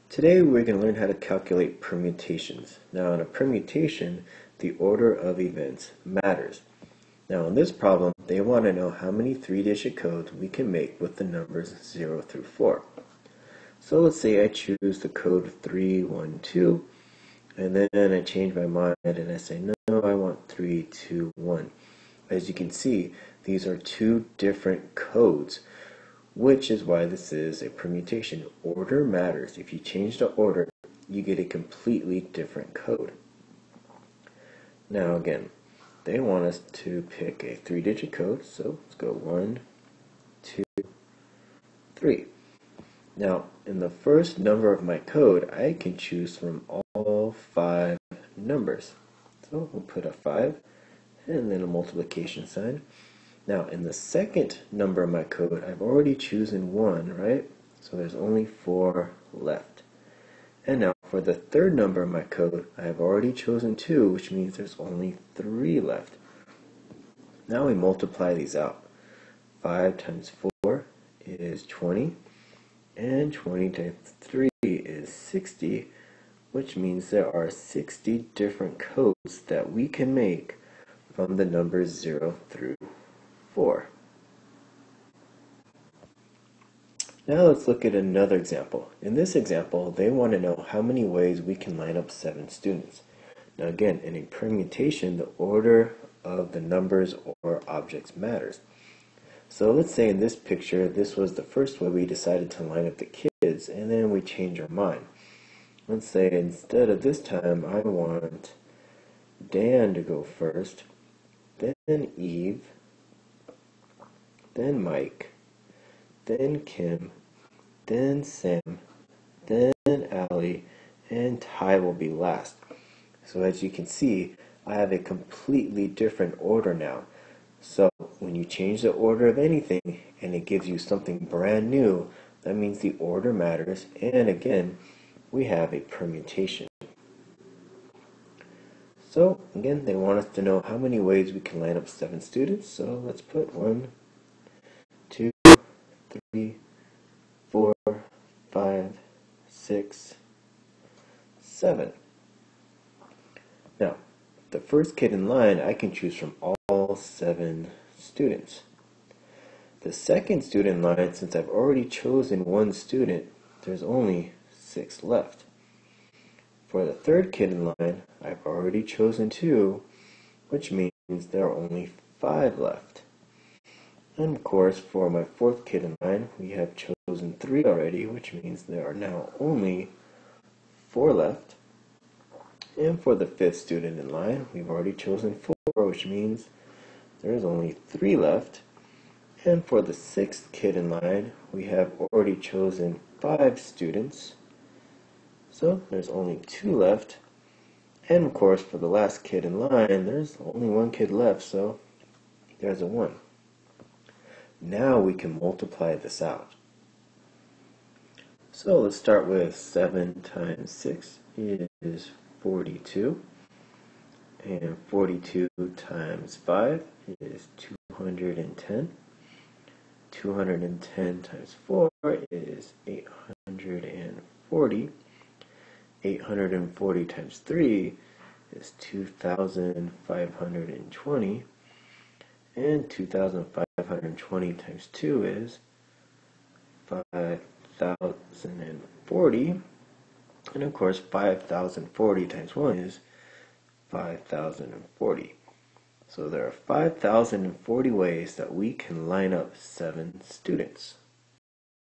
Today we're going to learn how to calculate permutations. Now in a permutation, the order of events matters. Now in this problem, they want to know how many three-digit codes we can make with the numbers 0 through 4. So let's say I choose the code 312, and then I change my mind and I say, no, I want 321. As you can see, these are two different codes, which is why this is a permutation. Order matters. If you change the order, you get a completely different code. Now again, they want us to pick a three-digit code, so let's go 1, 2, 3. Now, in the first number of my code, I can choose from all 5 numbers. So we'll put a 5 and then a multiplication sign. Now, in the second number of my code, I've already chosen 1, right? So there's only 4 left. And now, for the third number of my code, I have already chosen 2, which means there's only 3 left. Now we multiply these out. 5 times 4 is 20, and 20 times 3 is 60, which means there are 60 different codes that we can make from the numbers 0 through 4. Now let's look at another example. In this example, they want to know how many ways we can line up 7 students. Now again, in a permutation, the order of the numbers or objects matters. So let's say in this picture, this was the first way we decided to line up the kids, and then we change our mind. Let's say instead of this time, I want Dan to go first, then Eve, then Mike, then Kim, then Sam, then Allie, and Ty will be last. So as you can see, I have a completely different order now. So when you change the order of anything and it gives you something brand new, that means the order matters, and again, we have a permutation. So again, they want us to know how many ways we can line up 7 students. So let's put 1, 2, 3, 4, 5, 6, 7. Now, the first kid in line, I can choose from all 7 students. The second student in line, since I've already chosen 1 student, there's only 6 left. For the third kid in line, I've already chosen 2, which means there are only 5 left. And of course, for my fourth kid in line, we have chosen 3 already, which means there are now only 4 left. And for the fifth student in line, we've already chosen 4, which means there's only 3 left. And for the sixth kid in line, we have already chosen 5 students, so there's only 2 left. And of course, for the last kid in line, there's only 1 kid left, so there's a 1. Now we can multiply this out. So let's start with 7 times 6 is 42, and 42 times 5 is 210. 210 times 4 is 840. 840 times 3 is 2,520. And 2,520 times 2 is 5,040. And of course, 5,040 times 1 is 5,040. So there are 5,040 ways that we can line up 7 students.